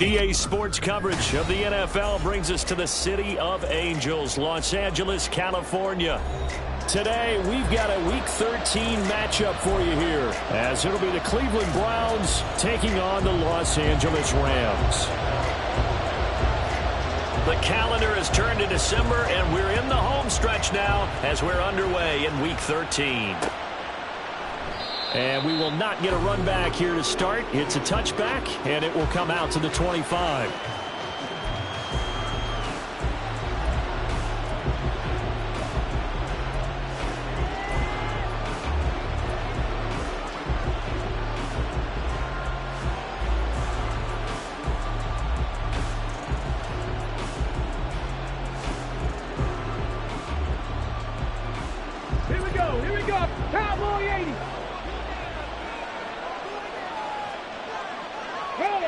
EA Sports coverage of the NFL brings us to the City of Angels, Los Angeles, California. Today, we've got a Week 13 matchup for you here, as it'll be the Cleveland Browns taking on the Los Angeles Rams. The calendar has turned to December, and we're in the home stretch now as we're underway in Week 13. And we will not get a run back here to start. It's a touchback, and it will come out to the 25. Here we go, Cowboy 80. Roll.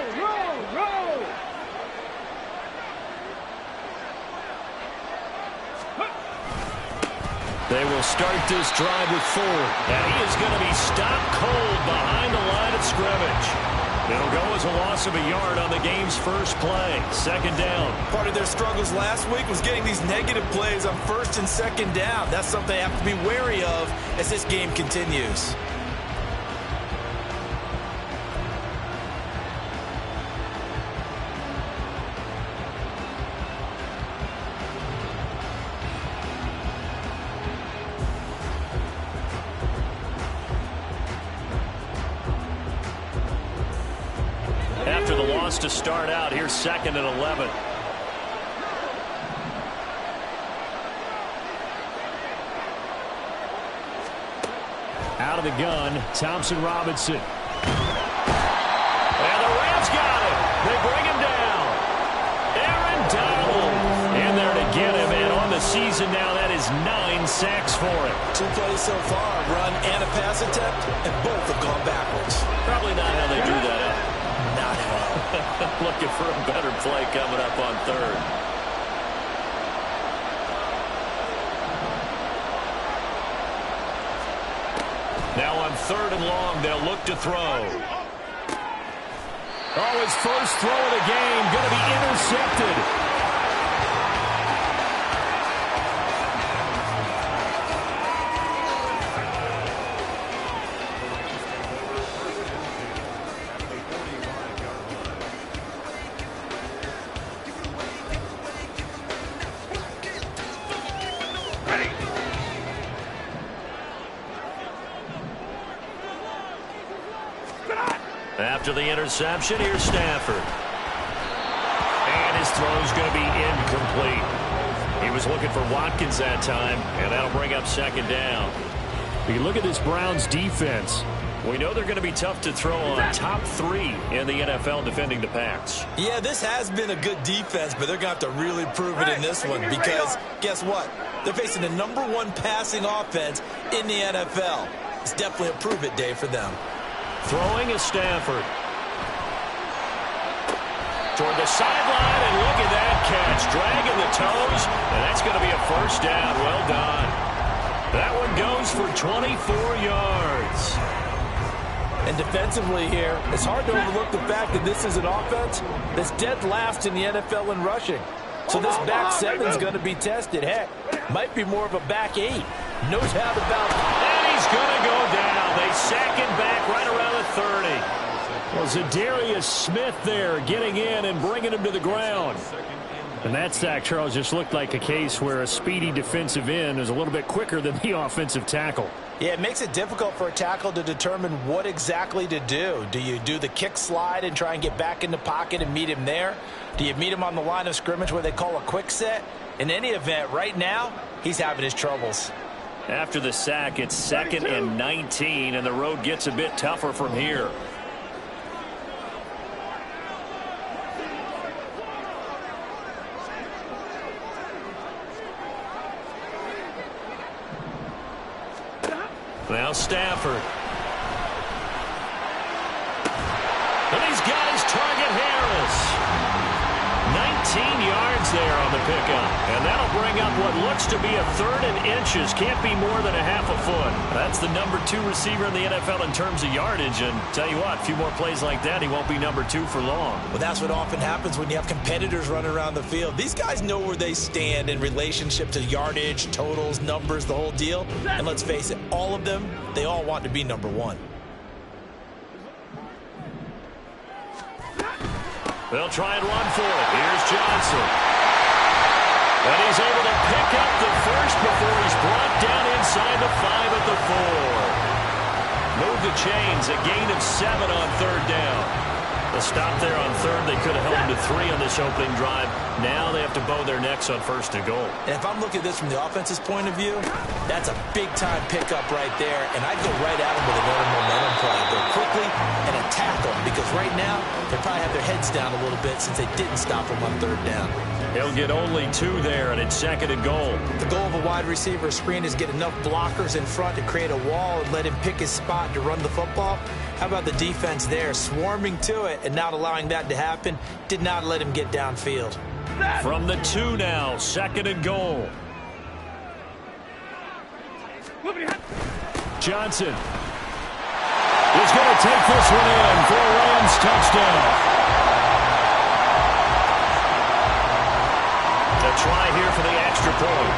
They will start this drive with Ford, and he is going to be stopped cold behind the line of scrimmage. It'll go as a loss of a yard on the game's first play. Second down. Part of their struggles last week was getting these negative plays on first and second down. That's something they have to be wary of as this game continues. After the loss to start out, here's second and 11. Out of the gun, Thompson Robinson. And the Rams got him. They bring him down. Aaron Donald in there to get him. And on the season now, that is 9 sacks for him. 2 plays so far, run and a pass attempt, and both have gone backwards. Probably not how they drew that up. Not at all. Looking for a better play coming up on third. Now on third and long, they'll look to throw. Oh, his first throw of the game going to be intercepted. After the interception, here's Stafford. And his throw's going to be incomplete. He was looking for Watkins that time, and that'll bring up second down. You look at this Browns defense. We know they're going to be tough to throw on. Top 3 in the NFL defending the pass. Yeah, this has been a good defense, but they're going to have to really prove it in this one because guess what? They're facing the #1 passing offense in the NFL. It's definitely a prove-it day for them. Throwing is Stafford. Toward the sideline, and look at that catch. Dragging the toes, and that's going to be a first down. Well done. That one goes for 24 yards. And defensively here, it's hard to overlook the fact that this is an offense that's dead last in the NFL in rushing. So this back 7's going to be tested. Heck, might be more of a back 8. Knows how to bounce. And he's going to go down. They sack him back right around the 30. Well, Zadarius Smith there getting in and bringing him to the ground. And that sack, Charles, just looked like a case where a speedy defensive end is a little bit quicker than the offensive tackle. Yeah, it makes it difficult for a tackle to determine what exactly to do. Do you do the kick slide and try and get back in the pocket and meet him there? Do you meet him on the line of scrimmage where they call a quick set? In any event, right now, he's having his troubles. After the sack, it's 2nd and 19, and the road gets a bit tougher from here. Now Stafford. And he's got his target, Harris. 19 yards there on the pickup. And that'll bring up what looks to be a 3rd and inches. Can't be more than a half a foot. That's the number 2 receiver in the NFL in terms of yardage. And tell you what, a few more plays like that, he won't be number 2 for long. Well, that's what often happens when you have competitors running around the field. These guys know where they stand in relationship to yardage, totals, numbers, the whole deal. And let's face it, all of them, they all want to be number 1. They'll try and run for it. Here's Johnson. And he's able to pick up the first before he's brought down inside the 5 at the 4. Move the chains. A gain of 7 on 3rd down. The stop there on 3rd. They could have held him to 3 on this opening drive. Now they have to bow their necks on 1st and goal. And if I'm looking at this from the offense's point of view, that's a big-time pickup right there. And I'd go right at him with another momentum play. Go quickly and attack them, because right now they probably have their heads down a little bit since they didn't stop him on 3rd down. He'll get only 2 there, and it's 2nd and goal. The goal of a wide receiver screen is get enough blockers in front to create a wall and let him pick his spot to run the football. How about the defense there, swarming to it and not allowing that to happen? Did not let him get downfield. From the 2 now, 2nd and goal. Johnson is going to take this one in for a Rams touchdown. A try here for the extra point.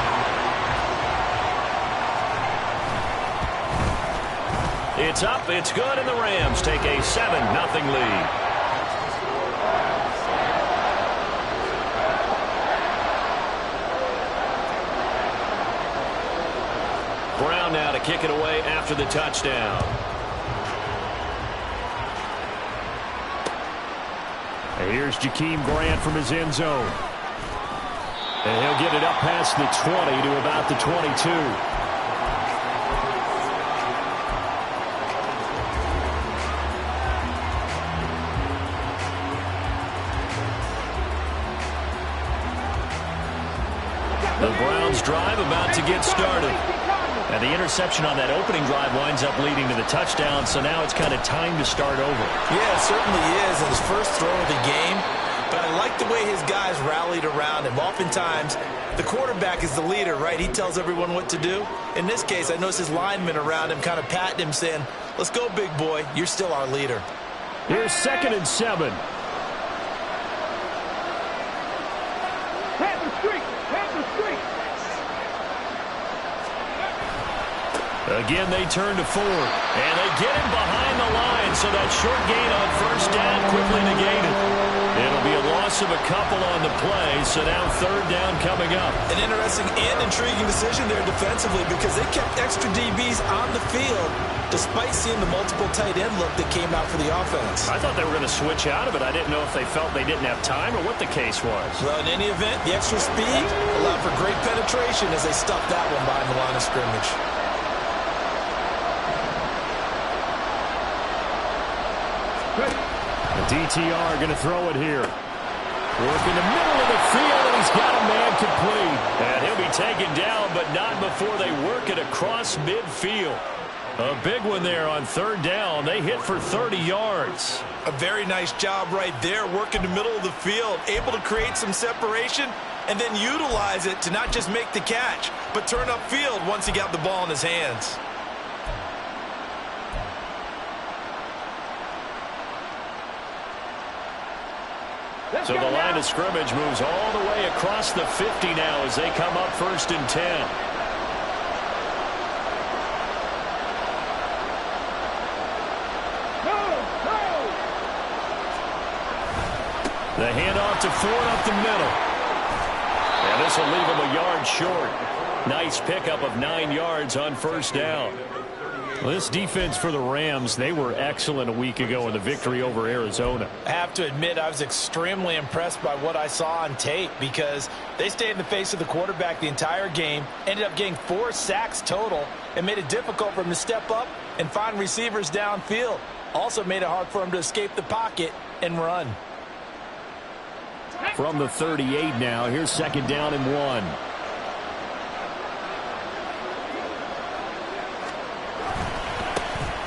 It's up, it's good, and the Rams take a 7-0 lead. Brown now to kick it away after the touchdown. And here's Jakeem Grant from his end zone. And he'll get it up past the 20 to about the 22. The Browns drive about to get started. And the interception on that opening drive winds up leading to the touchdown, so now it's kind of time to start over. Yeah, it certainly is. And his first throw of the game. But I like the way his guys rallied around him. Oftentimes, the quarterback is the leader, right? He tells everyone what to do. In this case, I notice his linemen around him kind of patting him, saying, let's go, big boy. You're still our leader. Here's 2nd and 7. Again, they turn to Ford, and they get him behind the line, so that short gain on 1st down quickly negated. It'll be a loss of a couple on the play, so now 3rd down coming up. An interesting and intriguing decision there defensively, because they kept extra DBs on the field despite seeing the multiple tight end look that came out for the offense. I thought they were going to switch out of it. I didn't know if they felt they didn't have time or what the case was. Well, in any event, the extra speed allowed for great penetration as they stuffed that one behind the line of scrimmage. The DTR going to throw it here. Work in the middle of the field, and he's got a man complete. And he'll be taken down, but not before they work it across midfield. A big one there on 3rd down. They hit for 30 yards. A very nice job right there, working the middle of the field, able to create some separation, and then utilize it to not just make the catch, but turn upfield once he got the ball in his hands. So the line of scrimmage moves all the way across the 50 now as they come up 1st and 10. The handoff to Ford up the middle. And this will leave him a yard short. Nice pickup of 9 yards on 1st down. Well, this defense for the Rams, they were excellent a week ago in the victory over Arizona. I have to admit, I was extremely impressed by what I saw on tape, because they stayed in the face of the quarterback the entire game, ended up getting 4 sacks total, and made it difficult for him to step up and find receivers downfield. Also made it hard for him to escape the pocket and run. From the 38 now, here's 2nd down and 1.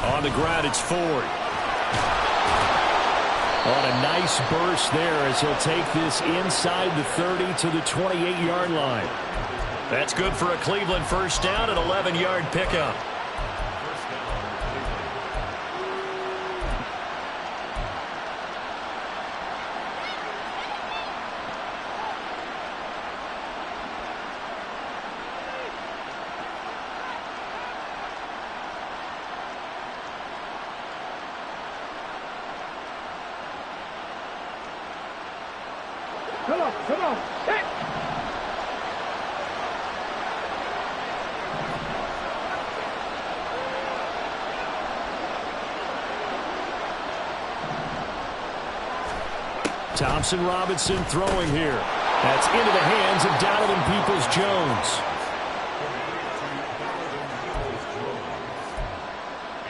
On the ground, it's Ford. On a nice burst there as he'll take this inside the 30 to the 28-yard line. That's good for a Cleveland first down, an 11-yard pickup. Come on. Hey. Thompson Robinson throwing here. That's into the hands of Donovan Peoples-Jones.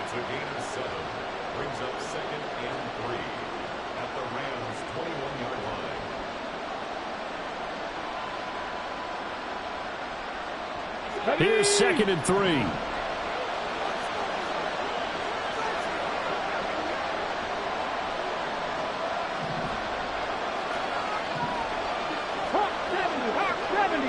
It's a gain of 7. Brings up 2nd and 3 at the Rams' 21-yard line. Here's 2nd and 3. Hawk 70.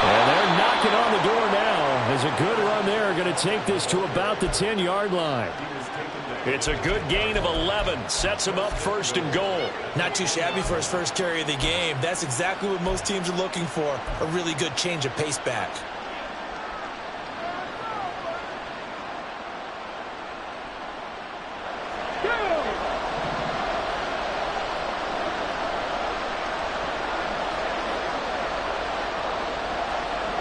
And they're knocking on the door now. As a good run there, going to take this to about the 10-yard line. It's a good gain of 11. Sets him up 1st and goal. Not too shabby for his first carry of the game. That's exactly what most teams are looking for. A really good change of pace back.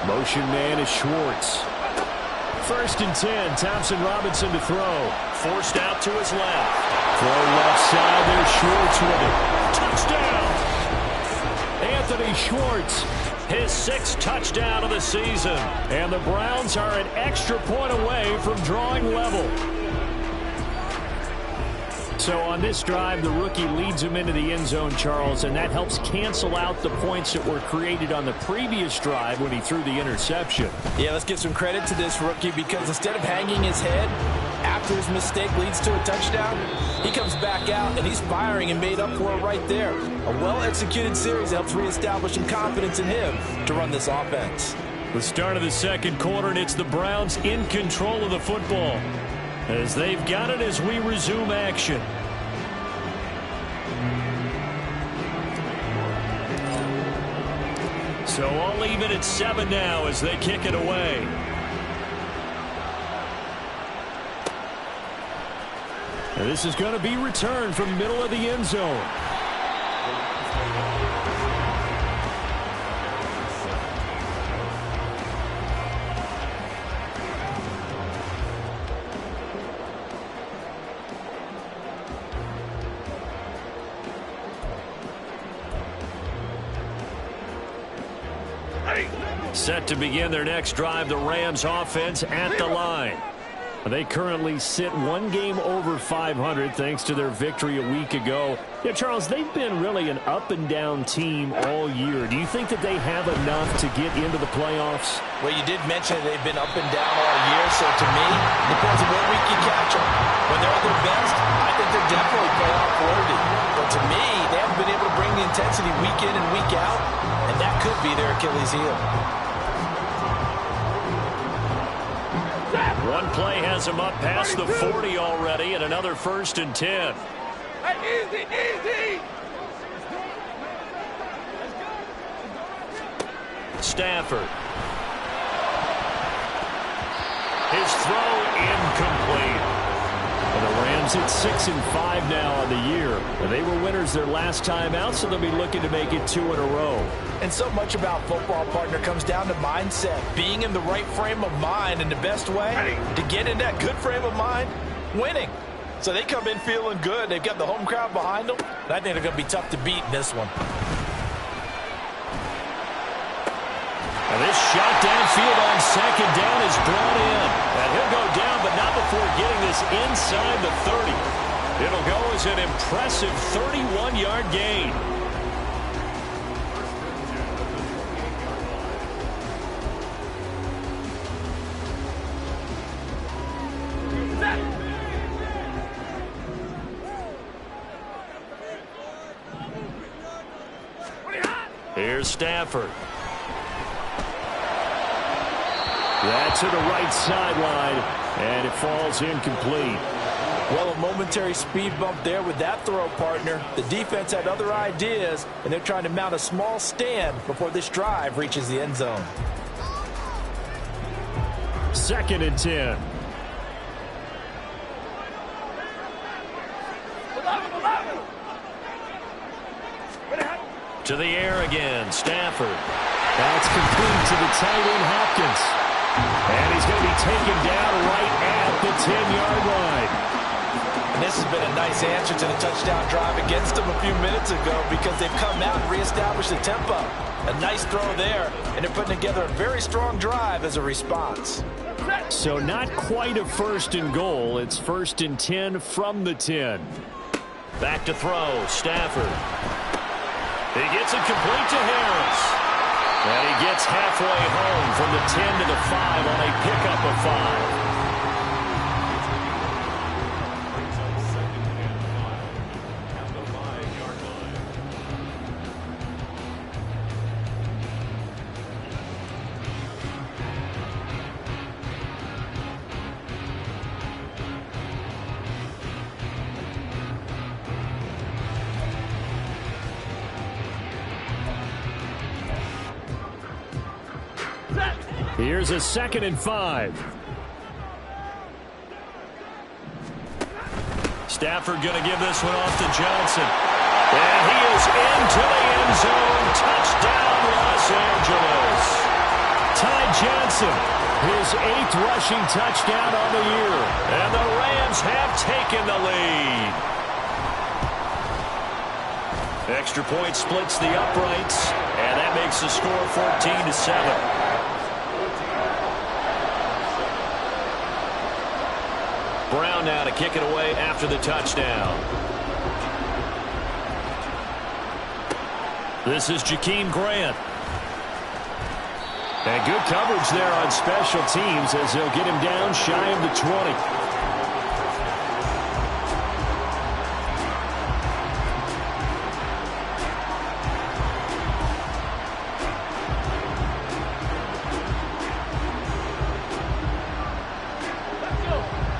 Motion man is Schwartz. 1st and 10. Thompson Robinson to throw. Forced out to his left. Throw left side. There's Schwartz with it. Touchdown! Anthony Schwartz, his 6th touchdown of the season. And the Browns are an extra point away from drawing level. So on this drive, the rookie leads him into the end zone, Charles, and that helps cancel out the points that were created on the previous drive when he threw the interception. Yeah, let's give some credit to this rookie because instead of hanging his head after his mistake leads to a touchdown, he comes back out and he's firing and made up for it right there. A well-executed series helps reestablish some confidence in him to run this offense. The start of the 2nd quarter, and it's the Browns in control of the football as they've got it as we resume action. So all even at 7 now as they kick it away. And this is going to be returned from middle of the end zone. Set to begin their next drive, the Rams offense at the line. They currently sit 1 game over 500 thanks to their victory a week ago. Yeah, Charles, they've been really an up-and-down team all year. Do you think that they have enough to get into the playoffs? Well, you did mention they've been up and down all year, so to me, it depends on what week you catch them. When they're at their best, I think they're definitely playoff worthy. But to me, they haven't been able to bring the intensity week in and week out, and that could be their Achilles heel. One play has him up past the 40 already, and another 1st and 10. Hey, easy. Stafford. His throw incomplete. And the Rams at 6-5 now on the year. They were winners their last time out, so they'll be looking to make it 2 in a row. And so much about football, partner, comes down to mindset. Being in the right frame of mind, and the best way to get in that good frame of mind, winning. So they come in feeling good. They've got the home crowd behind them. And I think they're going to be tough to beat in this one. And this shot downfield on 2nd down is brought in. And he'll go down, but not before getting this inside the 30. It'll go as an impressive 31-yard gain. Here's Stafford. That's to the right sideline, and it falls incomplete. Well, a momentary speed bump there with that throw, partner. The defense had other ideas, and they're trying to mount a small stand before this drive reaches the end zone. 2nd and 10. To the air again, Stafford. That's complete to the tight end, Hopkins. And he's going to be taken down right at the 10-yard line. And this has been a nice answer to the touchdown drive against them a few minutes ago because they've come out and reestablished the tempo. A nice throw there, and they're putting together a very strong drive as a response. So not quite a 1st and goal. It's 1st and 10 from the 10. Back to throw, Stafford. He gets it complete to Harris. And he gets halfway home from the 10 to the 5 on a pickup of 5. Brings up 2nd and 5 at the 5-yard line. Here's a 2nd and 5. Stafford going to give this one off to Johnson. And he is into the end zone. Touchdown, Los Angeles. Ty Johnson, his 8th rushing touchdown on the year. And the Rams have taken the lead. Extra point splits the uprights. And that makes the score 14-7. Brown now to kick it away after the touchdown. This is Jakeem Grant. And good coverage there on special teams as they'll get him down shy of the 20.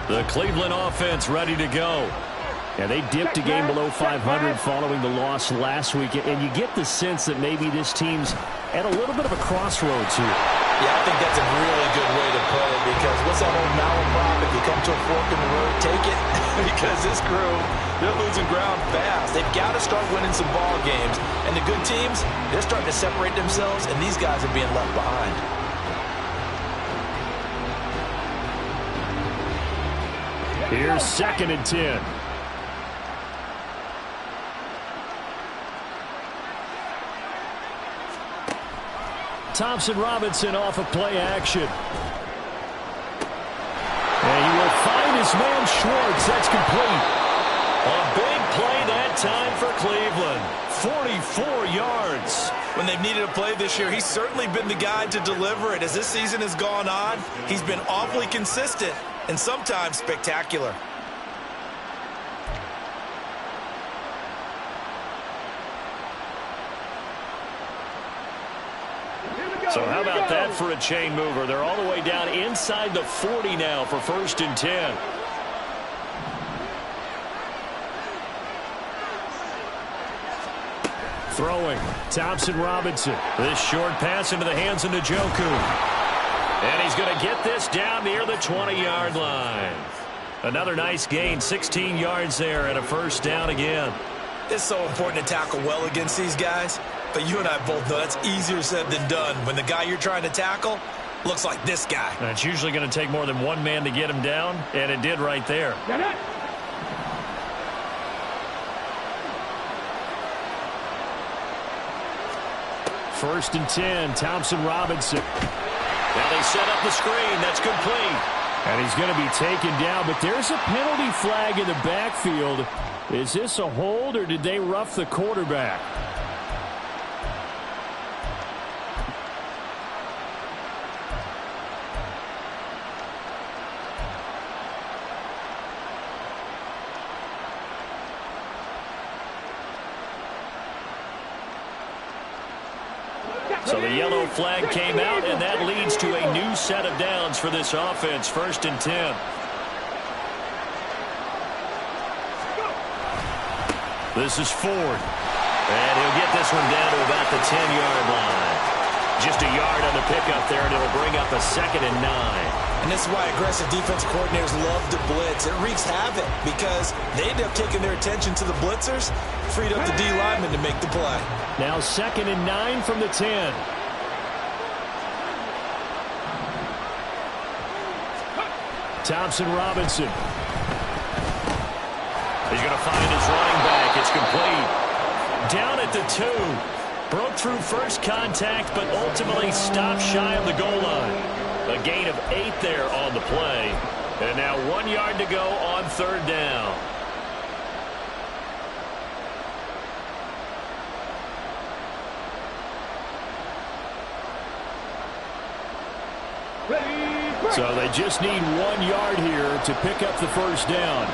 The Cleveland offense ready to go. And they dipped a game below 500 following the loss last week. And you get the sense that maybe this team's at a little bit of a crossroads here. Yeah, I think that's a really good way to put it because what's that old malaprop? If you come to a fork in the road, take it. Because this crew, they're losing ground fast. They've got to start winning some ball games. And the good teams, they're starting to separate themselves, and these guys are being left behind. Here's 2nd and 10. Thompson Robinson off of play action. And he will find his man Schwartz. That's complete. A big play that time for Cleveland. 44 yards. When they've needed a play this year, he's certainly been the guy to deliver it. As this season has gone on, he's been awfully consistent and sometimes spectacular. So how about that for a chain mover? They're all the way down inside the 40 now for 1st and 10. Throwing, Thompson Robinson. This short pass into the hands of Njoku. And he's going to get this down near the 20-yard line. Another nice gain, 16 yards there and a 1st down again. It's so important to tackle well against these guys. But you and I both know that's easier said than done when the guy you're trying to tackle looks like this guy. And it's usually going to take more than one man to get him down, and it did right there. Get it. First and 10, Thompson Robinson. Now they set up the screen. That's complete. And he's going to be taken down, but there's a penalty flag in the backfield. Is this a hold, or did they rough the quarterback? So the yellow flag came out, and that leads to a new set of downs for this offense. 1st and 10. This is Ford. And he'll get this one down to about the 10-yard line. Just a yard on the pickup there, and it'll bring up a 2nd and 9. And this is why aggressive defensive coordinators love to blitz. It wreaks havoc because they end up taking their attention to the blitzers, freed up the D lineman to make the play. Now 2nd and 9 from the 10. Thompson Robinson. He's going to find his running back. It's complete. Down at the 2. Broke through first contact, but ultimately stopped shy of the goal line. A gain of 8 there on the play. And now 1 yard to go on 3rd down. So they just need 1 yard here to pick up the 1st down.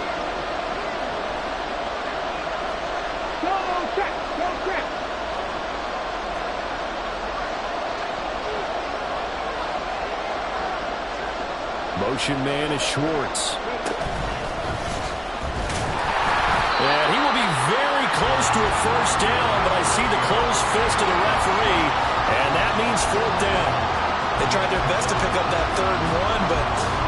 Motion man is Schwartz. And he will be very close to a 1st down, but I see the closed fist of the referee, and that means 4th down. They tried their best to pick up that 3rd and 1, but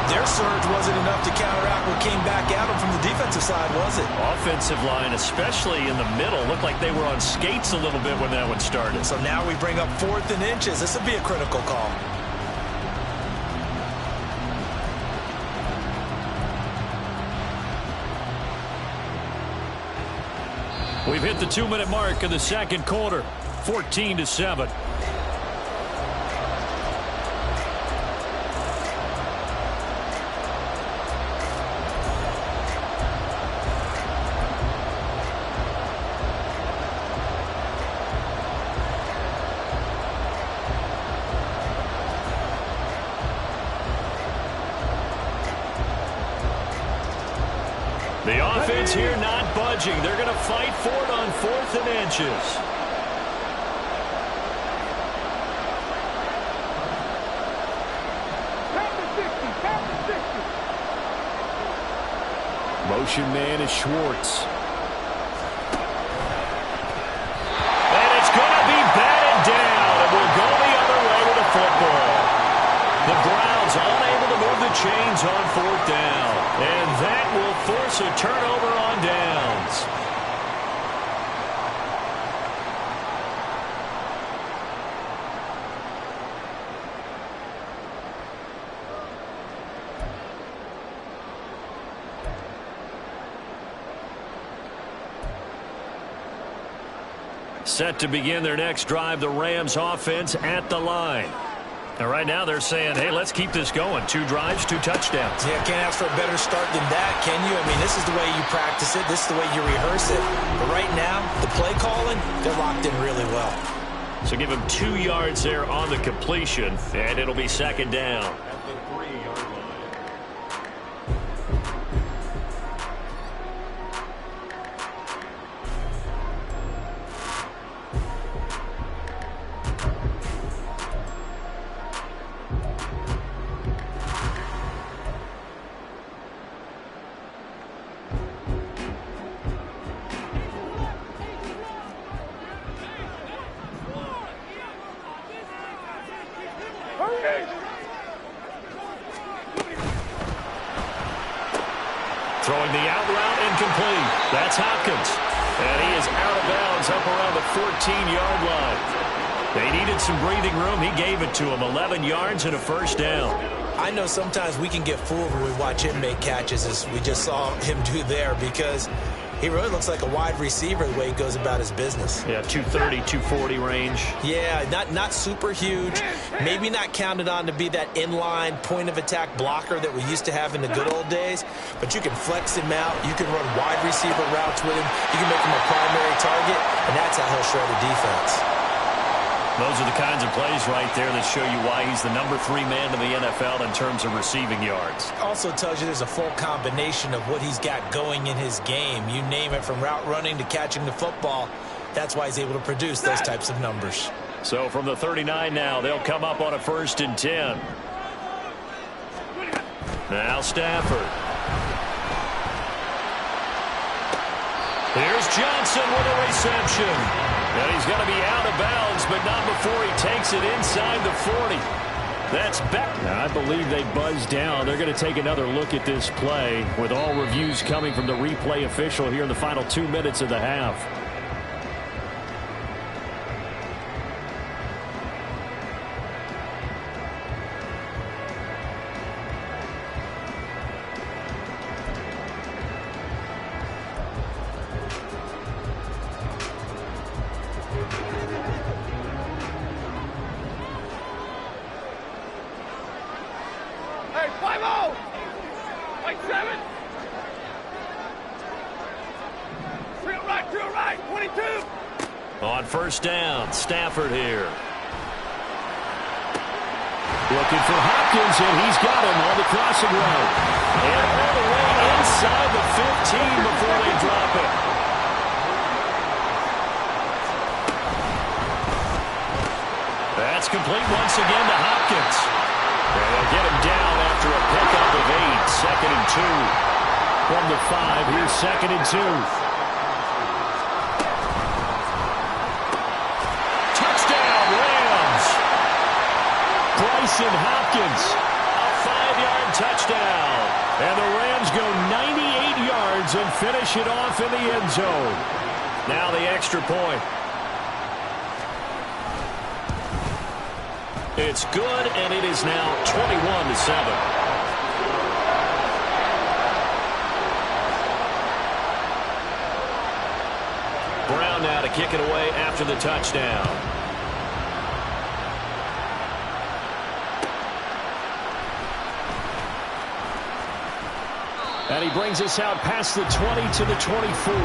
their surge wasn't enough to counteract what came back at them from the defensive side, was it? Offensive line, especially in the middle, looked like they were on skates a little bit when that one started. So now we bring up 4th and inches. This would be a critical call. We've hit the 2-minute mark of the 2nd quarter, 14-7. The offense here not budging. They're going to fight for it on 4th and inches. Motion man is Schwartz. And it's going to be batted down. And we'll go the other way with the football. The Browns unable to move the chains on 4th down. And that will force a turnover on downs. Set to begin their next drive, the Rams offense at the line. And right now they're saying, hey, let's keep this going. 2 drives, 2 touchdowns. Yeah, can't ask for a better start than that, can you? I mean, this is the way you practice it. This is the way you rehearse it. But right now, the play calling, they're locked in really well. So give him 2 yards there on the completion, and it'll be 2nd down. At the 3-yard line. Throwing the out route incomplete. That's Hopkins. And he is out of bounds up around the 14-yard line. They needed some breathing room. He gave it to him. 11 yards and a 1st down. I know sometimes we can get fooled when we watch him make catches, as we just saw him do there, because he really looks like a wide receiver the way he goes about his business. Yeah, 230, 240 range. Yeah, not super huge. Maybe not counted on to be that inline point-of-attack blocker that we used to have in the good old days. But you can flex him out. You can run wide receiver routes with him. You can make him a primary target, and that's how he'll shred a defense. Those are the kinds of plays right there that show you why he's the number 3 man in the NFL in terms of receiving yards. Also tells you there's a full combination of what he's got going in his game. You name it, from route running to catching the football. That's why he's able to produce those types of numbers. So from the 39 now, they'll come up on a 1st and 10. Now Stafford. Here's Johnson with a reception. And he's going to be out of bounds, but not before he takes it inside the 40. That's back. Now, I believe they buzzed down. They're going to take another look at this play with all reviews coming from the replay official here in the final 2 minutes of the half. Hey, 5-0! Like 7! 3 right, 22! On 1st down, Stafford here. Looking for Hopkins, and he's got him on the crossing route. And all the way inside the 15 before they drop it. That's complete once again to Hopkins. And they'll get him down after a pickup of 8. 2nd and 2. From the 5, here's 2nd and 2. Touchdown, Rams. Bryson Hopkins, a 5-yard touchdown. And the Rams go 98 yards and finish it off in the end zone. Now the extra point. It's good, and it is now 21-7. Brown now to kick it away after the touchdown. And he brings us out past the 20 to the 24.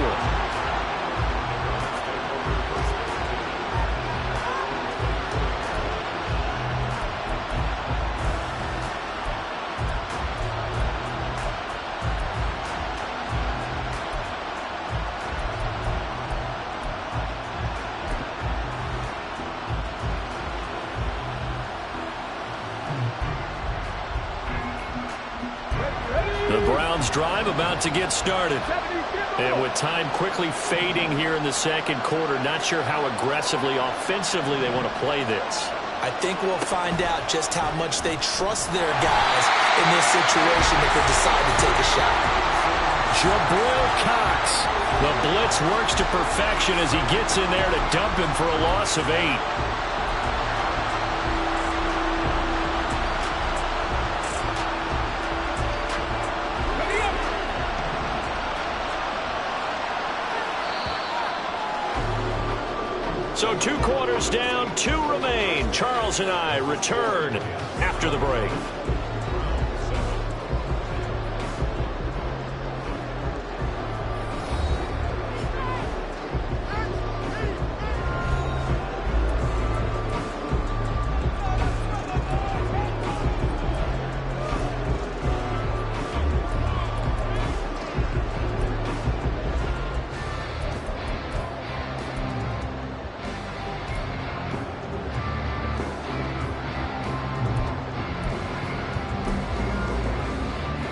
The Browns drive about to get started. And with time quickly fading here in the 2nd quarter, not sure how aggressively, offensively they want to play this. I think we'll find out just how much they trust their guys in this situation if they decide to take a shot. Jabril Cox. The blitz works to perfection as he gets in there to dump him for a loss of 8. So 2 quarters down, 2 remain. Charles and I return after the break.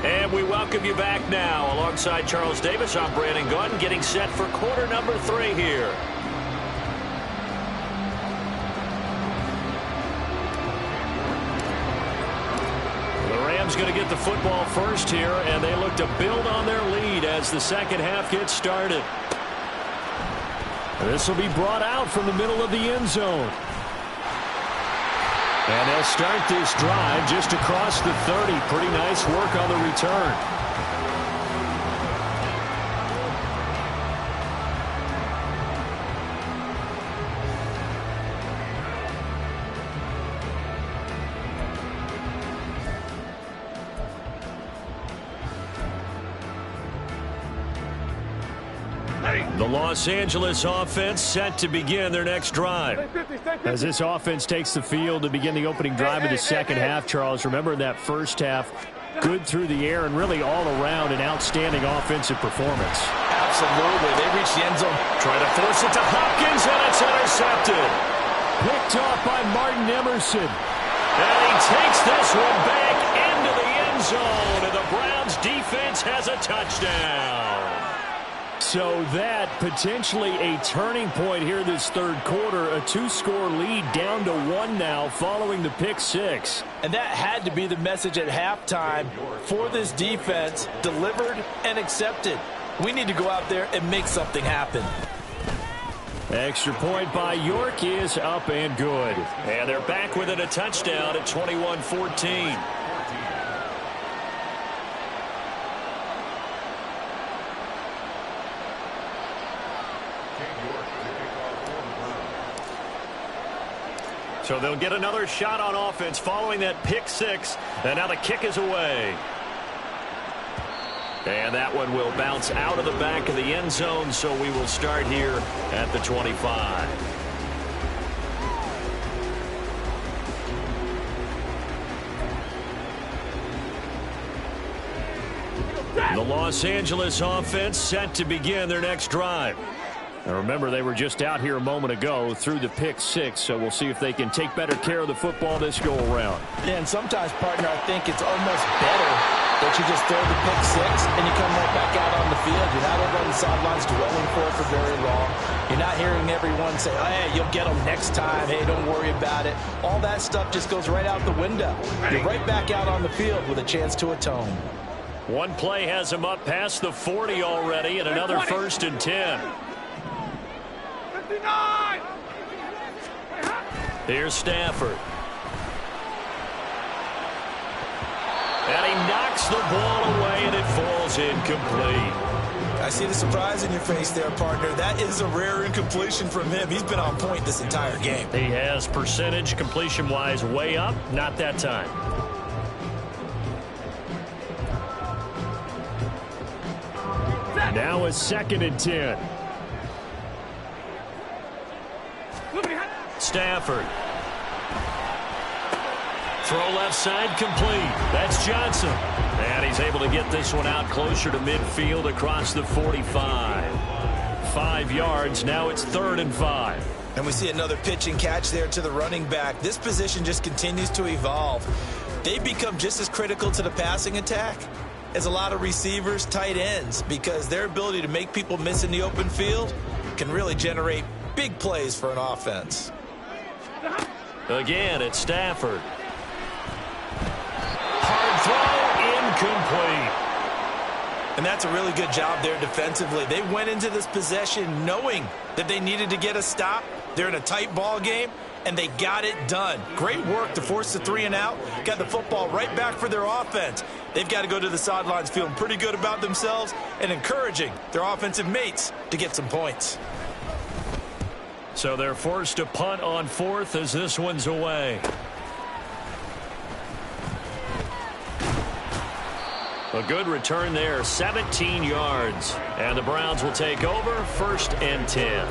And we welcome you back now. Alongside Charles Davis, I'm Brandon Gunn, getting set for quarter number 3 here. The Rams going to get the football first here, and they look to build on their lead as the 2nd half gets started. This will be brought out from the middle of the end zone. And they'll start this drive just across the 30. Pretty nice work on the return. The Los Angeles offense set to begin their next drive. As this offense takes the field to begin the opening drive of the 2nd half, Charles, remember in that 1st half, good through the air and really all around an outstanding offensive performance. Absolutely. They reach the end zone. Try to force it to Hopkins, and it's intercepted. Picked off by Martin Emerson. And he takes this one back into the end zone. And the Browns defense has a touchdown. So that potentially a turning point here this third quarter. A 2-score lead down to 1 now following the pick six. And that had to be the message at halftime for this defense. Delivered and accepted. We need to go out there and make something happen. Extra point by York is up and good. And they're back within a touchdown at 21-14. So they'll get another shot on offense following that pick six. And now the kick is away. And that one will bounce out of the back of the end zone, so we will start here at the 25. The Los Angeles offense set to begin their next drive. Now remember, they were just out here a moment ago through the pick six, so we'll see if they can take better care of the football this go around. Yeah, and sometimes, partner, I think it's almost better that you just throw the pick six and you come right back out on the field. You're not over on the sidelines dwelling for very long. You're not hearing everyone say, oh, hey, you'll get them next time. Hey, don't worry about it. All that stuff just goes right out the window. You're right back out on the field with a chance to atone. One play has him up past the 40 already, and another 1st and 10. 59! Here's Stafford. And he knocks the ball away, and it falls incomplete. I see the surprise in your face there, partner. That is a rare incompletion from him. He's been on point this entire game. He has percentage completion-wise way up. Not that time. Now a 2nd and 10. Stafford. Throw left side complete. That's Johnson. And he's able to get this one out closer to midfield across the 45. 5 yards. Now it's 3rd and 5. And we see another pitch and catch there to the running back. This position just continues to evolve. They become just as critical to the passing attack as a lot of receivers, tight ends, because their ability to make people miss in the open field can really generate big plays for an offense. Again, it's Stafford. Hard throw, incomplete. And that's a really good job there defensively. They went into this possession knowing that they needed to get a stop. They're in a tight ball game, and they got it done. Great work to force the 3 and out. Got the football right back for their offense. They've got to go to the sidelines feeling pretty good about themselves and encouraging their offensive mates to get some points. So they're forced to punt on 4th as this one's away. A good return there, 17 yards. And the Browns will take over, 1st and 10.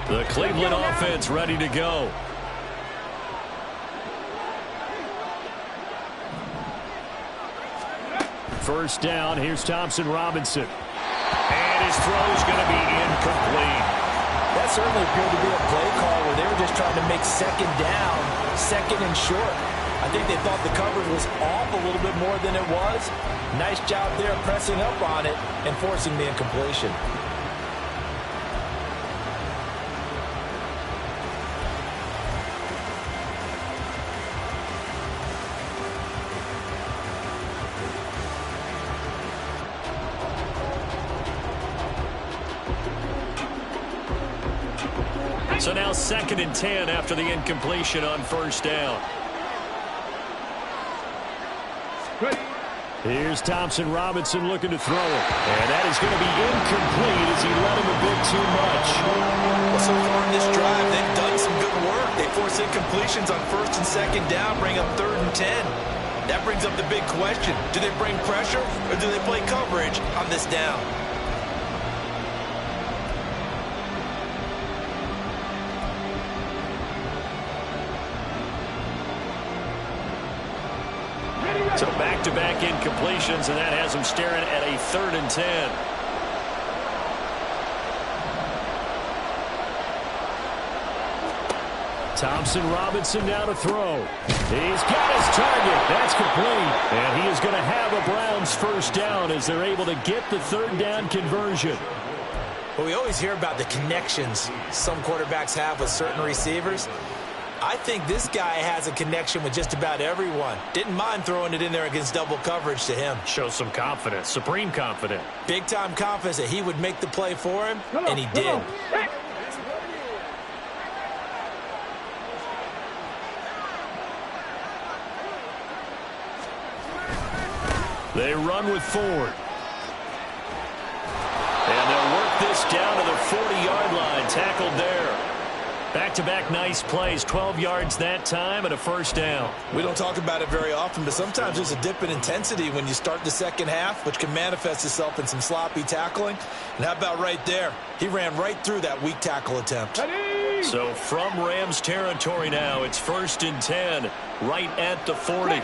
The Cleveland offense ready to go. First down, here's Thompson Robinson. And his throw is going to be incomplete. That certainly appeared to be a play call where they were just trying to make 2nd down, 2nd and short. I think they thought the coverage was off a little bit more than it was. Nice job there pressing up on it and forcing the incompletion. So now 2nd and 10 after the incompletion on 1st down. Here's Thompson Robinson looking to throw it. And that is going to be incomplete as he led him a bit too much. Well, so far in this drive, they've done some good work. They force incompletions on 1st and 2nd down, bring up 3rd and 10. That brings up the big question. Do they bring pressure or do they play coverage on this down? back-to-back incompletions, and that has him staring at a 3rd and 10. Thompson Robinson now to throw. He's got his target. That's complete. And he is going to have a Browns first down as they're able to get the 3rd down conversion. Well, we always hear about the connections some quarterbacks have with certain receivers. I think this guy has a connection with just about everyone. Didn't mind throwing it in there against double coverage to him. Shows some confidence, supreme confidence. Big-time confidence that he would make the play for him, and he did. They run with Ford. And they'll work this down to the 40-yard line. Tackled there. Back-to-back nice plays. 12 yards that time and a first down. We don't talk about it very often, but sometimes there's a dip in intensity when you start the second half, which can manifest itself in some sloppy tackling. And how about right there? He ran right through that weak tackle attempt. So from Rams territory now, it's 1st and 10, right at the 40.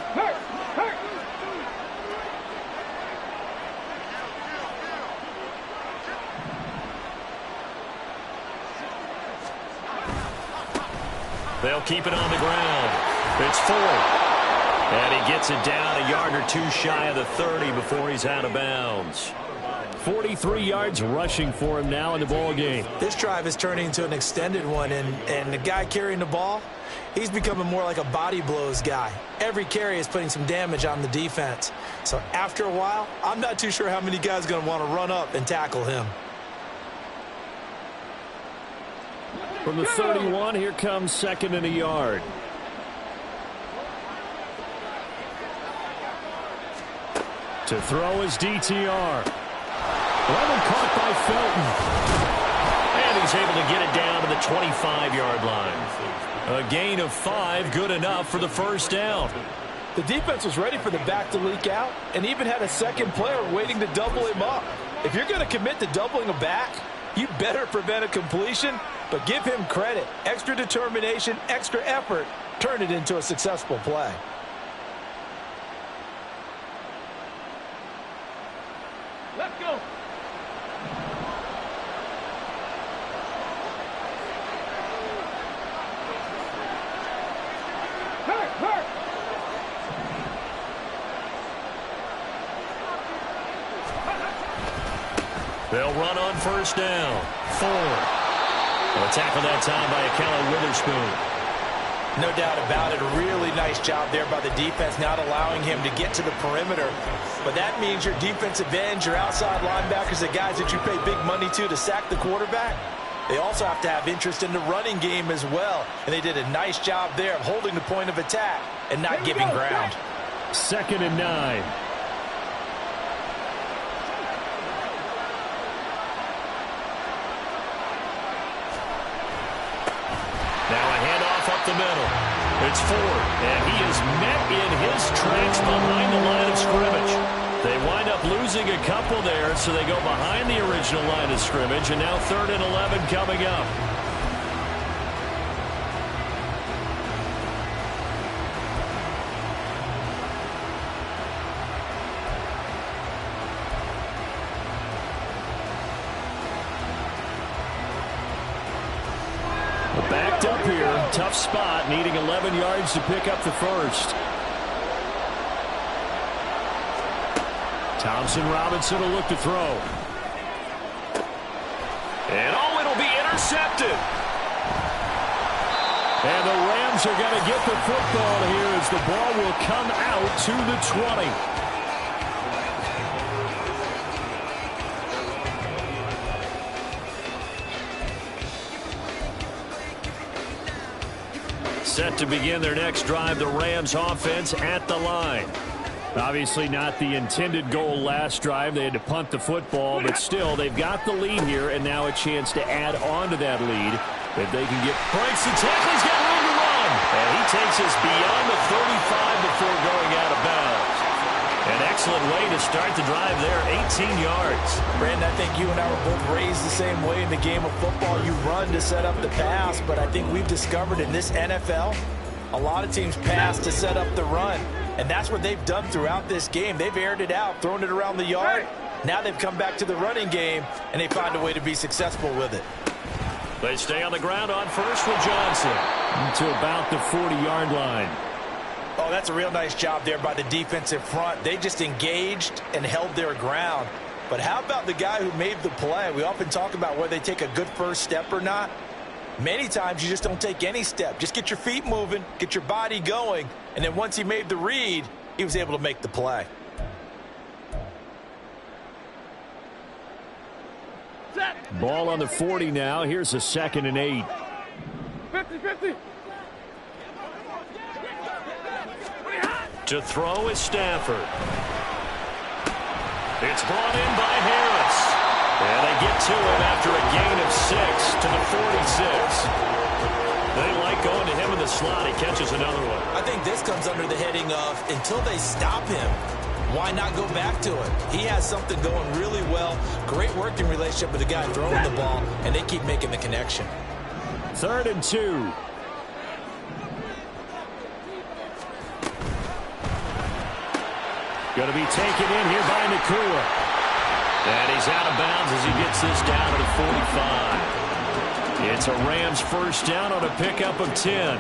They'll keep it on the ground. It's Ford. And he gets it down a yard or 2 shy of the 30 before he's out of bounds. 43 yards rushing for him now in the ball game. This drive is turning into an extended one, and the guy carrying the ball, he's becoming more like a body blows guy. Every carry is putting some damage on the defense. So after a while, I'm not too sure how many guys are going to want to run up and tackle him. From the 31, here comes 2nd and a yard. To throw is DTR. Lemon caught by Felton. And he's able to get it down to the 25-yard line. A gain of 5, good enough for the first down. The defense was ready for the back to leak out and even had a second player waiting to double him up. If you're going to commit to doubling a back, you better prevent a completion, but give him credit. Extra determination, extra effort, turn it into a successful play. Let's go. Hurt. They'll run on first down. Ford. A tackle that time by Akella Witherspoon. No doubt about it. A really nice job there by the defense, not allowing him to get to the perimeter. But that means your defensive ends, your outside linebackers, the guys that you pay big money to sack the quarterback, they also have to have interest in the running game as well. And they did a nice job there of holding the point of attack and not giving ground. 2nd and 9. Now a handoff up the middle. It's Ford, and he is met in his tracks behind the line of scrimmage. They wind up losing a couple there, so they go behind the original line of scrimmage, and now 3rd and 11 coming up. Backed up here, tough spot, needing 11 yards to pick up the first. Thompson Robinson will look to throw. And it'll be intercepted. And the Rams are going to get the football here as the ball will come out to the 20. Set to begin their next drive, the Rams offense at the line. Obviously not the intended goal last drive. They had to punt the football, but still, they've got the lead here, and now a chance to add on to that lead. If they can get breaks the tackle, he's got room to run. And he takes us beyond the 35 before going out of bounds. An excellent way to start the drive there, 18 yards. Brandon, I think you and I were both raised the same way in the game of football. You run to set up the pass, but I think we've discovered in this NFL, a lot of teams pass to set up the run. And that's what they've done throughout this game. They've aired it out, thrown it around the yard. Now they've come back to the running game, and they find a way to be successful with it. They stay on the ground on first with Johnson to about the 40-yard line. Oh, that's a real nice job there by the defensive front. They just engaged and held their ground. But how about the guy who made the play? We often talk about whether they take a good first step or not. Many times you just don't take any step. Just get your feet moving, get your body going, and then once he made the read, he was able to make the play. Ball on the 40 now. Here's a 2nd and 8. 50-50. To throw is Stafford. It's brought in by Harris. And they get to him after a gain of 6 to the 46. They like going to him in the slot. He catches another one. I think this comes under the heading of until they stop him, why not go back to it? He has something going really well. Great working relationship with the guy throwing the ball, and they keep making the connection. 3rd and 2. Going to be taken in here by Nakua. And he's out of bounds as he gets this down to the 45. It's a Rams first down on a pickup of 10.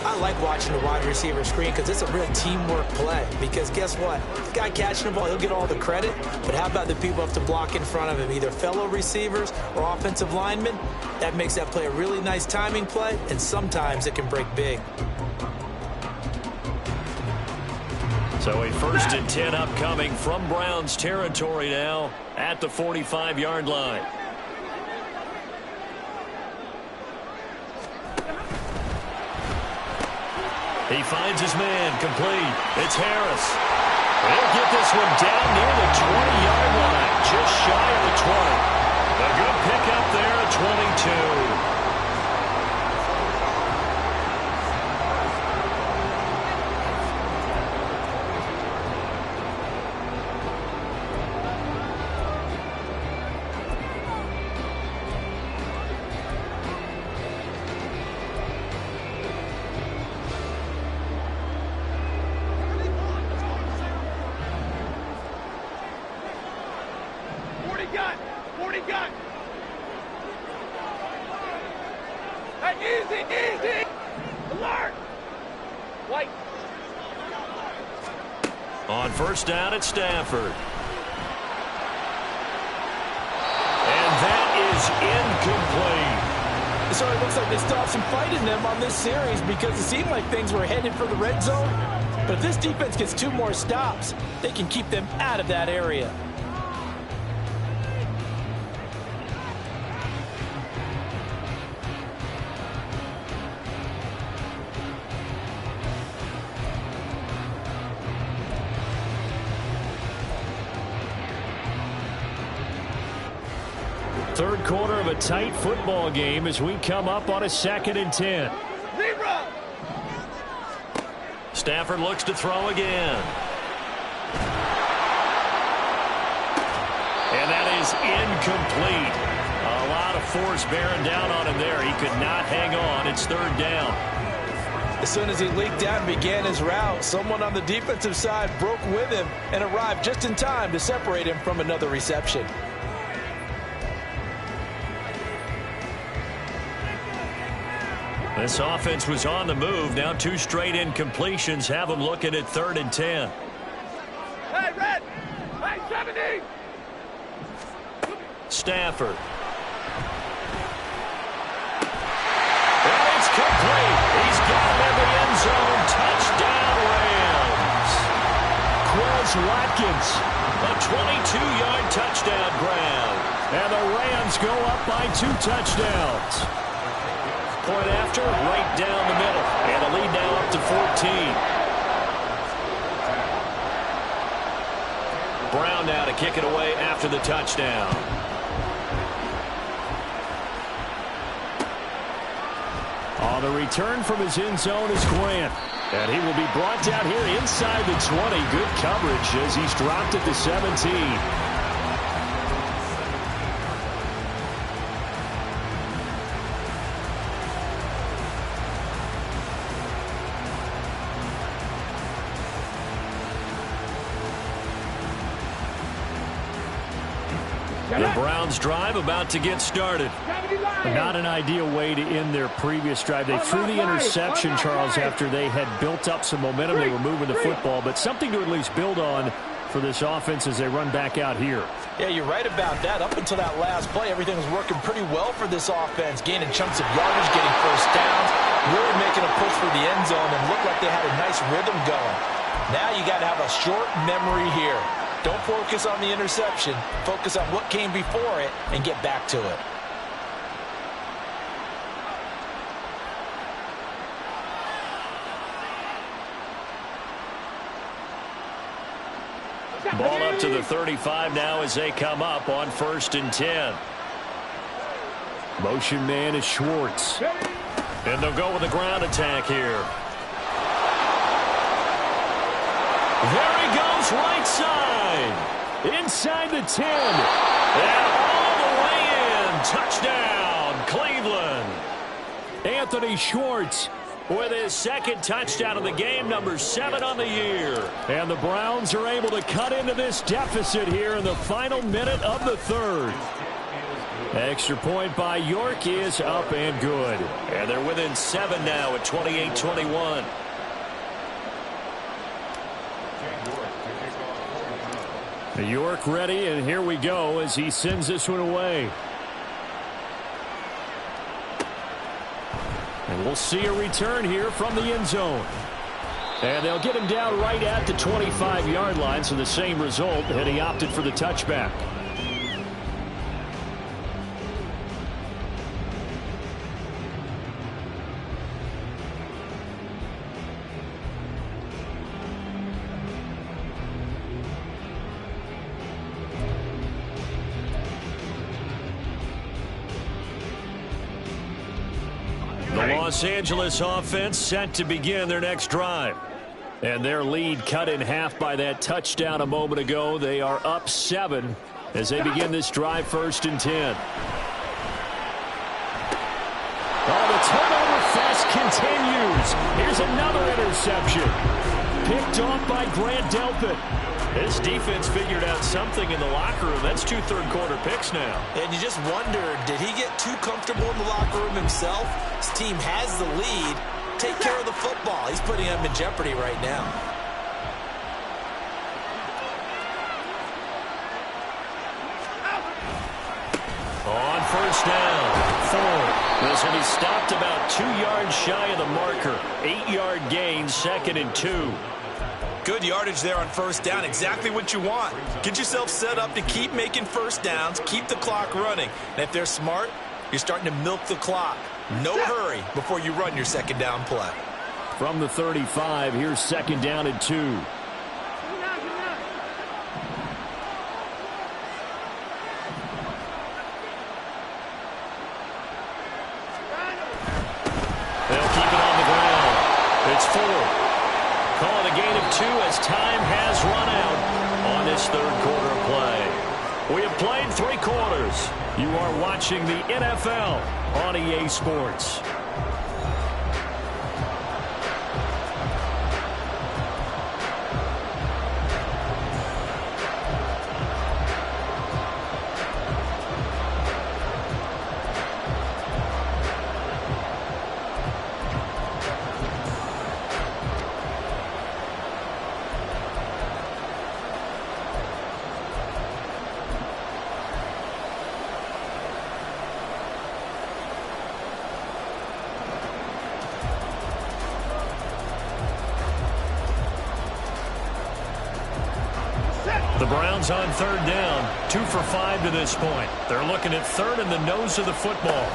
I like watching the wide receiver screen because it's a real teamwork play. Because guess what? The guy catching the ball, he'll get all the credit. But how about the people who have to block in front of him, either fellow receivers or offensive linemen? That makes that play a really nice timing play, and sometimes it can break big. So a 1st and 10 upcoming from Browns territory now at the 45-yard line. He finds his man complete. It's Harris. He'll get this one down near the 20-yard line, just shy of the 20. A good pickup there at 22. Easy. Alert. White. On first down, it's Stafford. And that is incomplete. So it looks like they still have some fight in them on this series because it seemed like things were headed for the red zone. But if this defense gets 2 more stops, they can keep them out of that area. Third quarter of a tight football game as we come up on a 2nd and 10. Zero. Stafford looks to throw again. And that is incomplete. A lot of force bearing down on him there. He could not hang on. It's 3rd down. As soon as he leaked out and began his route, someone on the defensive side broke with him and arrived just in time to separate him from another reception. This offense was on the move. Now 2 straight incompletions have them looking at 3rd and 10. Hey, red. Hey, 70. Stafford. And it's complete. He's got him in the end zone. Touchdown, Rams. Quez Watkins, a 22-yard touchdown grab. And the Rams go up by 2 touchdowns. Point after, right down the middle. And a lead now up to 14. Brown now to kick it away after the touchdown. On the return from his end zone is Grant. And he will be brought down here inside the 20. Good coverage as he's dropped at the 17. The Browns drive about to get started. Not an ideal way to end their previous drive. They threw the interception, Charles, after they had built up some momentum. They were moving the football, but something to at least build on for this offense as they run back out here. Yeah, you're right about that. Up until that last play, everything was working pretty well for this offense, gaining chunks of yardage, getting first downs, really making a push for the end zone, and looked like they had a nice rhythm going. Now you got to have a short memory here. Don't focus on the interception. Focus on what came before it and get back to it. Ball up to the 35 now as they come up on 1st and 10. Motion man is Schwartz. And they'll go with a ground attack here. There he goes, right side. Inside the 10. And all the way in. Touchdown, Cleveland. Anthony Schwartz with his second touchdown of the game, number 7 on the year. And the Browns are able to cut into this deficit here in the final minute of the 3rd. Extra point by York is up and good. And they're within 7 now at 28-21. York ready, and here we go as he sends this one away. And we'll see a return here from the end zone. And they'll get him down right at the 25-yard line, so the same result, and he opted for the touchback. The Los Angeles offense set to begin their next drive. And their lead cut in half by that touchdown a moment ago. They are up 7 as they begin this drive, 1st and 10. Oh, the turnover fest continues. Here's another interception. Picked off by Grant Delpit. This defense figured out something in the locker room. That's 2 third-quarter picks now. And you just wonder, did he get too comfortable in the locker room himself? His team has the lead. Take care of the football. He's putting them in jeopardy right now. On 1st down, 4. Listen, he stopped about 2 yards shy of the marker. 8-yard gain, 2nd and 2. Good yardage there on 1st down. Exactly what you want. Get yourself set up to keep making first downs, keep the clock running. And if they're smart, you're starting to milk the clock. No hurry before you run your 2nd down play. From the 35, here's 2nd down and 2. They'll keep it on the ground. It's 4. Call it a gain of 2 as time has run out on this 3rd quarter of play. We have played 3 quarters. You are watching the NFL on EA Sports. The Browns on 3rd down, 2 for 5 to this point. They're looking at 3rd in the nose of the football.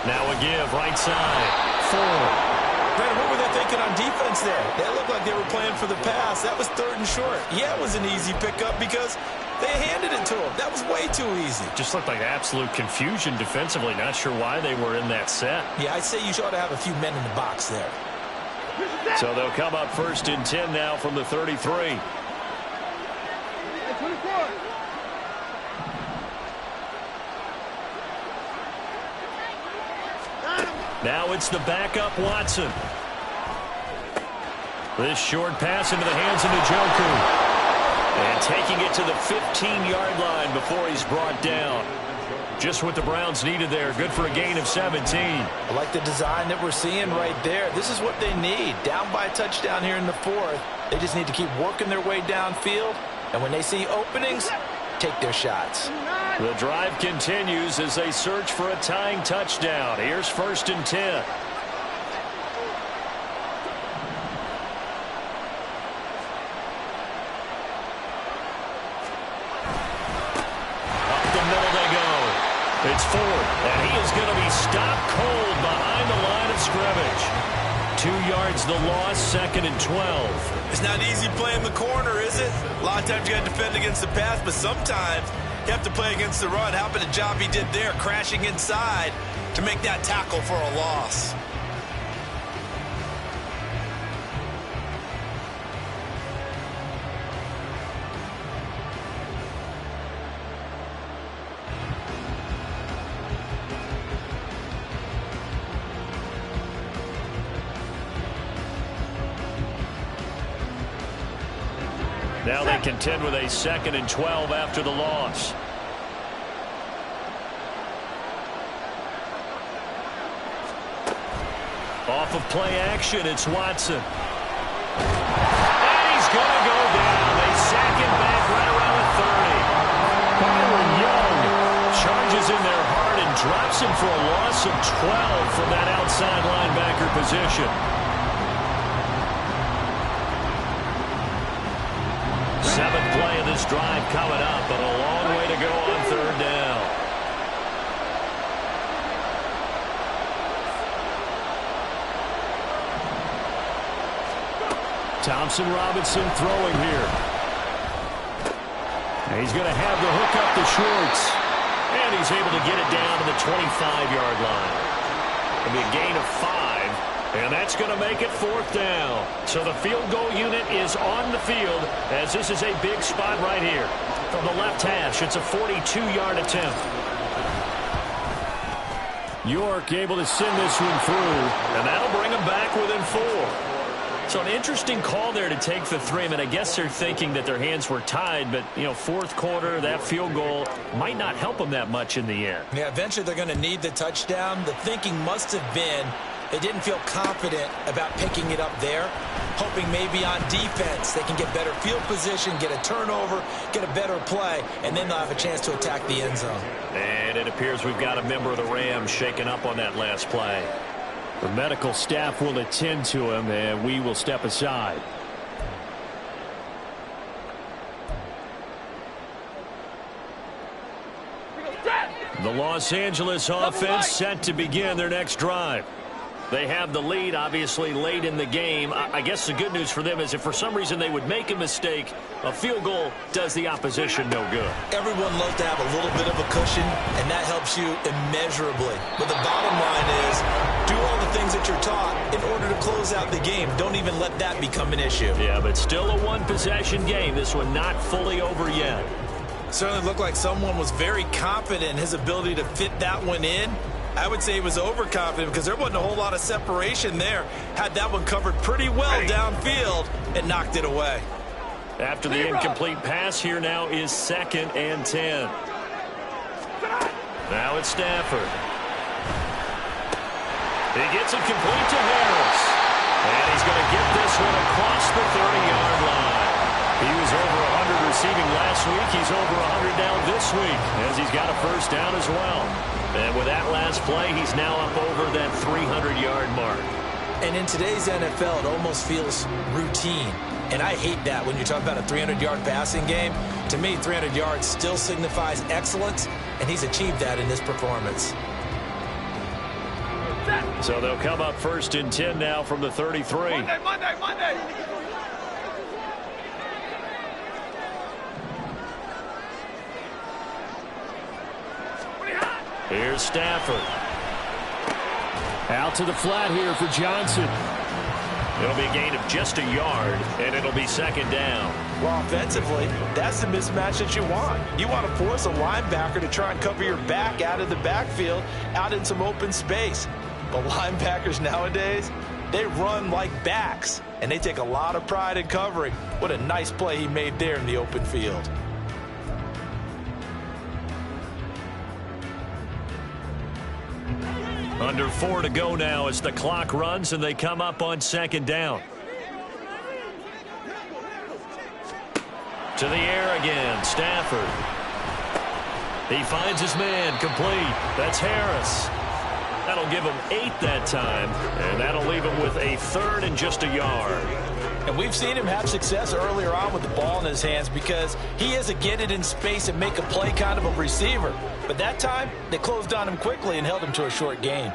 Now a give, right side, 4. Brandon, what were they thinking on defense there? They looked like they were playing for the pass. That was 3rd and short. Yeah, it was an easy pickup because they handed it to him. That was way too easy. Just looked like absolute confusion defensively. Not sure why they were in that set. Yeah, I'd say you ought to have a few men in the box there. So they'll come up 1st and 10 now from the 33. Now it's the backup Watson. This short pass into the hands of Njoku. And taking it to the 15-yard line before he's brought down. Just what the Browns needed there. Good for a gain of 17. I like the design that we're seeing right there. This is what they need. Down by a touchdown here in the fourth. They just need to keep working their way downfield. And when they see openings, take their shots. The drive continues as they search for a tying touchdown. Here's 1st and 10. It's 4th, and he is going to be stopped cold behind the line of scrimmage. 2 yards the loss, 2nd and 12. It's not easy playing the corner, is it? A lot of times you got to defend against the pass, but sometimes you have to play against the run. How about the job he did there, crashing inside to make that tackle for a loss? Now they contend with a 2nd and 12 after the loss. Off of play action, it's Watson. And he's going to go down. They sack him back right around the 30. Byron Young charges in there hard and drops him for a loss of 12 from that outside linebacker position. Seventh play of this drive coming up, but a long way to go on 3rd down. Thompson Robinson throwing here. And he's going to have the hook up to Schwartz. And he's able to get it down to the 25-yard line. It'll be a gain of 5. And that's going to make it 4th down. So the field goal unit is on the field as this is a big spot right here. From the left hash, it's a 42-yard attempt. York able to send this one through, and that'll bring him back within 4. So an interesting call there to take the 3. I mean, I guess they're thinking that their hands were tied, but, you know, 4th quarter, that field goal might not help them that much in the end. Yeah, eventually they're going to need the touchdown. The thinking must have been they didn't feel confident about picking it up there, hoping maybe on defense they can get better field position, get a turnover, get a better play, and then they'll have a chance to attack the end zone. And it appears we've got a member of the Rams shaken up on that last play. The medical staff will attend to him, and we will step aside. The Los Angeles offense set to begin their next drive. They have the lead, obviously, late in the game. I guess the good news for them is if for some reason they would make a mistake, a field goal does the opposition no good. Everyone loves to have a little bit of a cushion, and that helps you immeasurably. But the bottom line is, do all the things that you're taught in order to close out the game. Don't even let that become an issue. Yeah, but still a one-possession game. This one not fully over yet. Certainly looked like someone was very confident in his ability to fit that one in. I would say he was overconfident because there wasn't a whole lot of separation there. Had that one covered pretty well downfield and knocked it away. After the incomplete pass, here now is 2nd and 10. Now it's Stafford. He gets it complete to Harris. And he's going to get this one across the 30-yard line. He was over 100 receiving last week. He's over 100 now this week as he's got a 1st down as well. And with that last play, he's now up over that 300-yard mark. And in today's NFL, it almost feels routine. And I hate that when you talk about a 300-yard passing game. To me, 300 yards still signifies excellence, and he's achieved that in this performance. So they'll come up 1st and 10 now from the 33. Monday. Here's Stafford. Out to the flat here for Johnson. It'll be a gain of just a yard, and it'll be 2nd down. Well, offensively, that's the mismatch that you want. You want to force a linebacker to try and cover your back out of the backfield, out in some open space. But linebackers nowadays, they run like backs. and they take a lot of pride in covering. What a nice play he made there in the open field. Under 4 to go now as the clock runs and they come up on second down. To the air again, Stafford. He finds his man, complete. That's Harris. That'll give him 8 that time, and that'll leave him with a 3rd and just a yard. And we've seen him have success earlier on with the ball in his hands because he is a get it in space and make a play kind of a receiver. But that time, they closed on him quickly and held him to a short gain.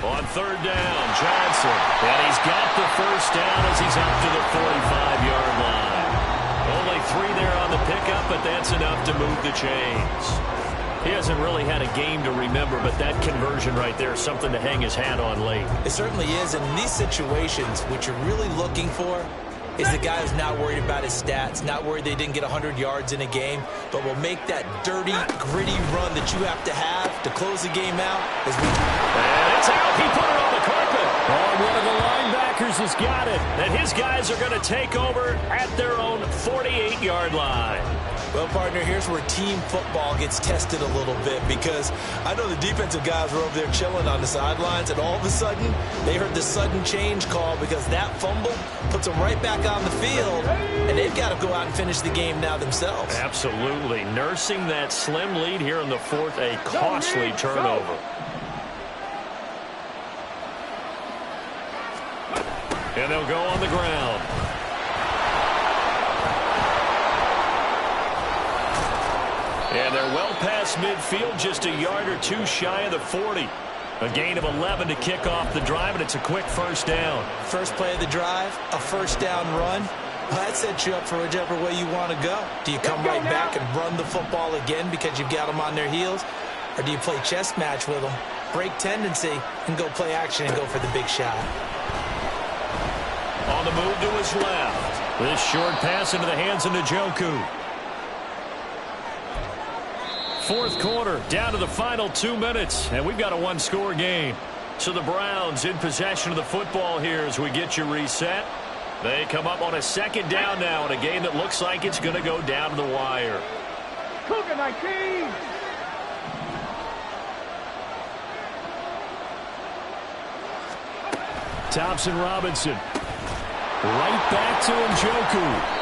On 3rd down, Johnson. And he's got the first down as he's up to the 45-yard line. Only 3 there on the pickup, but that's enough to move the chains. He hasn't really had a game to remember, but that conversion right there is something to hang his hat on late. It certainly is. And in these situations, what you're really looking for is the guy who's not worried about his stats, not worried they didn't get 100 yards in a game, but will make that dirty, gritty run that you have to close the game out. And it's out. He put it on the carpet. Oh, one of the linebackers has got it. And his guys are going to take over at their own 48-yard line. Well, partner, here's where team football gets tested a little bit because I know the defensive guys were over there chilling on the sidelines, and all of a sudden, they heard the sudden change call because that fumble puts them right back on the field, and they've got to go out and finish the game now themselves. Absolutely. Nursing that slim lead here in the 4th, a costly turnover. And they'll go on the ground. And they're well past midfield, just a yard or 2 shy of the 40. A gain of 11 to kick off the drive, and it's a quick first down. First play of the drive, a first down run. Well, that sets you up for whichever way you want to go. Do you come right back and run the football again because you've got them on their heels? Or do you play chess match with them, break tendency, and go play action and go for the big shot? On the move to his left. This short pass into the hands of Njoku. 4th quarter, down to the final 2 minutes, and we've got a 1-score game. So the Browns in possession of the football here as we get you reset. They come up on a 2nd down now in a game that looks like it's going to go down to the wire. Cougar 19. Thompson Robinson. Right back to Njoku.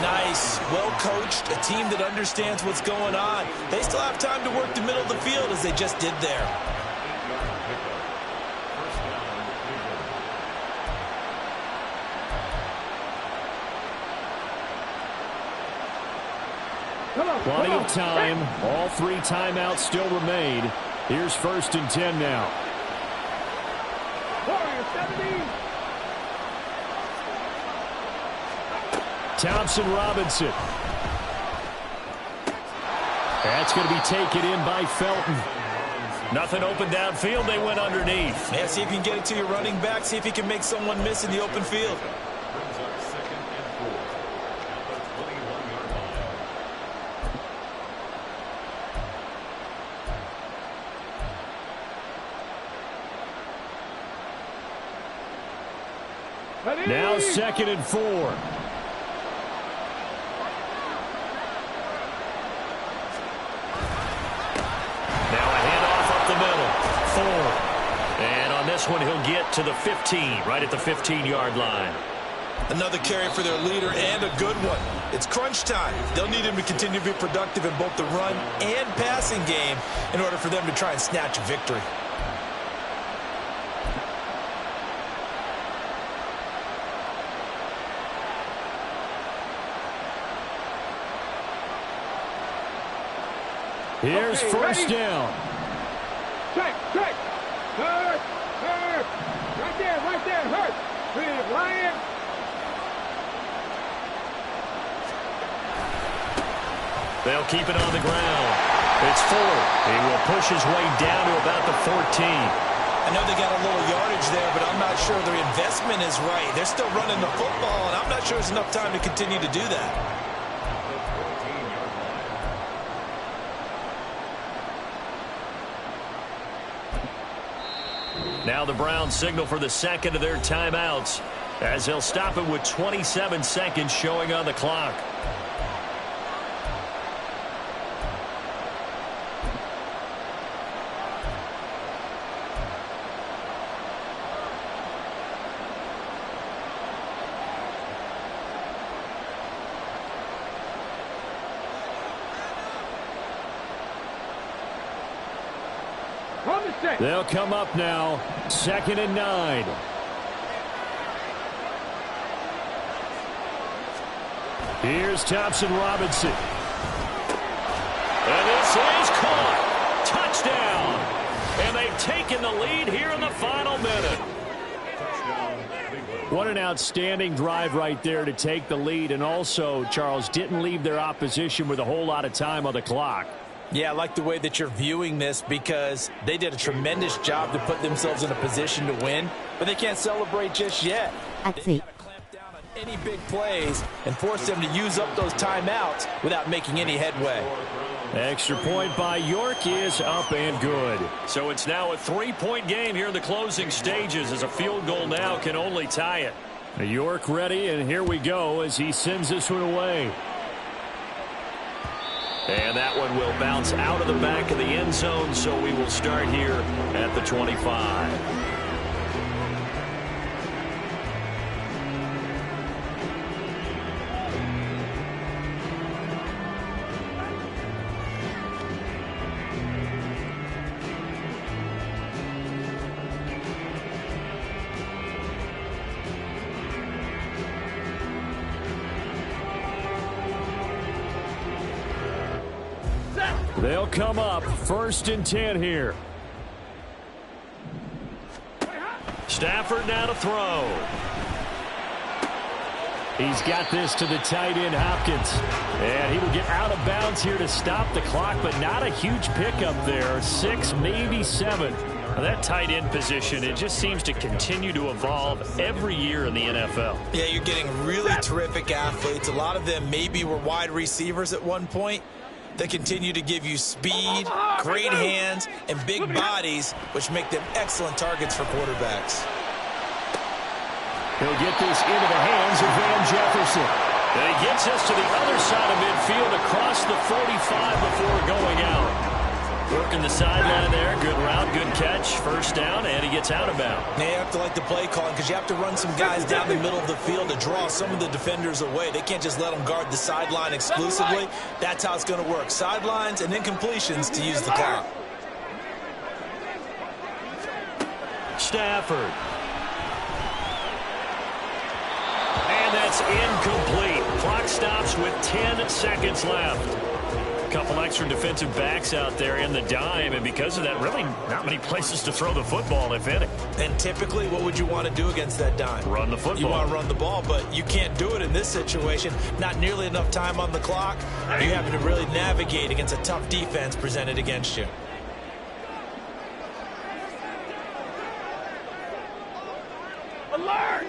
Nice, well-coached, a team that understands what's going on. They still have time to work the middle of the field as they just did there. Plenty of time. All 3 timeouts still remain. Here's 1st and 10 now. Warrior 17. Thompson Robinson. That's going to be taken in by Felton. Nothing open downfield. They went underneath. Yeah, see if you can get it to your running back. See if you can make someone miss in the open field. Brings up 2nd and 4 at the 21-yard line. Now 2nd and 4. And on this one, he'll get to the 15, right at the 15-yard line. Another carry for their leader and a good one. It's crunch time. They'll need him to continue to be productive in both the run and passing game in order for them to try and snatch a victory. Here's first down. Check. Hurt. Right there, hurt. Please, Lion. They'll keep it on the ground. It's 4. He will push his way down to about the 14. I know they got a little yardage there, but I'm not sure their investment is right. They're still running the football, and I'm not sure there's enough time to continue to do that. Now the Browns signal for the second of their timeouts as they'll stop it with 27 seconds showing on the clock. They'll come up now, 2nd and 9. Here's Thompson Robinson. And this is caught. Touchdown. And they've taken the lead here in the final minute. What an outstanding drive right there to take the lead. And also, Charles, didn't leave their opposition with a whole lot of time on the clock. Yeah, I like the way that you're viewing this because they did a tremendous job to put themselves in a position to win, but they can't celebrate just yet. They got to clamp down on any big plays and force them to use up those timeouts without making any headway. Extra point by York is up and good. So it's now a 3-point game here in the closing stages as a field goal now can only tie it. York ready, and here we go as he sends this one away. And that one will bounce out of the back of the end zone, so we will start here at the 25. They'll come up 1st and 10 here. Stafford now to throw. He's got this to the tight end, Hopkins. And he will get out of bounds here to stop the clock, but not a huge pickup there. 6, maybe 7. Now that tight end position, it just seems to continue to evolve every year in the NFL. Yeah, you're getting really terrific athletes. A lot of them maybe were wide receivers at one point. They continue to give you speed, great hands, and big bodies, which make them excellent targets for quarterbacks. He'll get this into the hands of Van Jefferson. And he gets us to the other side of midfield across the 45 before going out. Working the sideline there. Good route, good catch. 1st down, and he gets out of bounds. Now you have to like the play calling because you have to run some guys down the middle of the field to draw some of the defenders away. They can't just let them guard the sideline exclusively. That's how it's going to work. Sidelines and then completions to use the clock. Stafford. And that's incomplete. Clock stops with 10 seconds left. Couple extra defensive backs out there in the dime, and because of that, really not many places to throw the football, if any. And typically, what would you want to do against that dime? Run the football. You want to run the ball, but you can't do it in this situation. Not nearly enough time on the clock. You having to really navigate against a tough defense presented against you. Alert!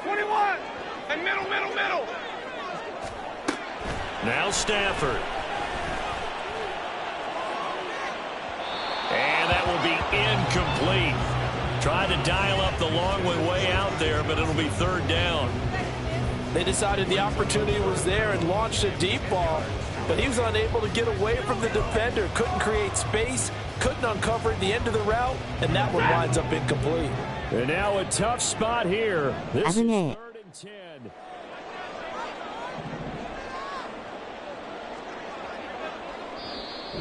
21! And middle. Now Stafford. And that will be incomplete. Tried to dial up the long one way out there, but it'll be 3rd down. They decided the opportunity was there and launched a deep ball, but he was unable to get away from the defender. Couldn't create space, couldn't uncover the end of the route, and that one winds up incomplete. And now a tough spot here. This is 3rd and 10.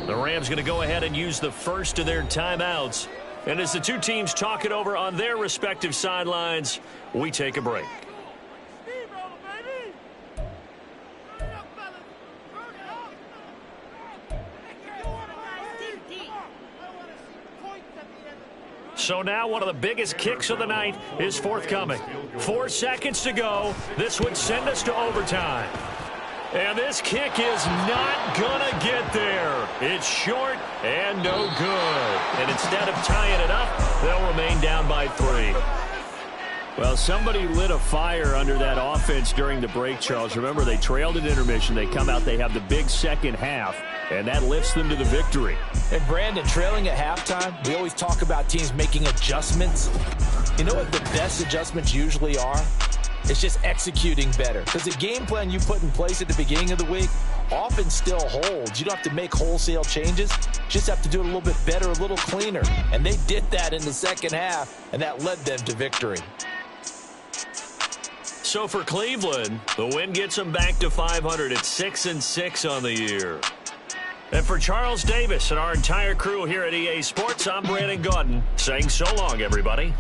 The Rams going to go ahead and use the first of their timeouts. And as the two teams talk it over on their respective sidelines, we take a break. So now one of the biggest kicks of the night is forthcoming. 4 seconds to go. This would send us to overtime. And this kick is not going to get there. It's short and no good. And instead of tying it up, they'll remain down by 3. Well, somebody lit a fire under that offense during the break, Charles. Remember, they trailed at intermission. They come out, they have the big second half, and that lifts them to the victory. And, Brandon, trailing at halftime, we always talk about teams making adjustments. You know what the best adjustments usually are? It's just executing better. Because the game plan you put in place at the beginning of the week often still holds. You don't have to make wholesale changes. You just have to do it a little bit better, a little cleaner. And they did that in the second half, and that led them to victory. So for Cleveland, the win gets them back to 500 at 6-6 on the year. And for Charles Davis and our entire crew here at EA Sports, I'm Brandon Gaudin saying so long, everybody.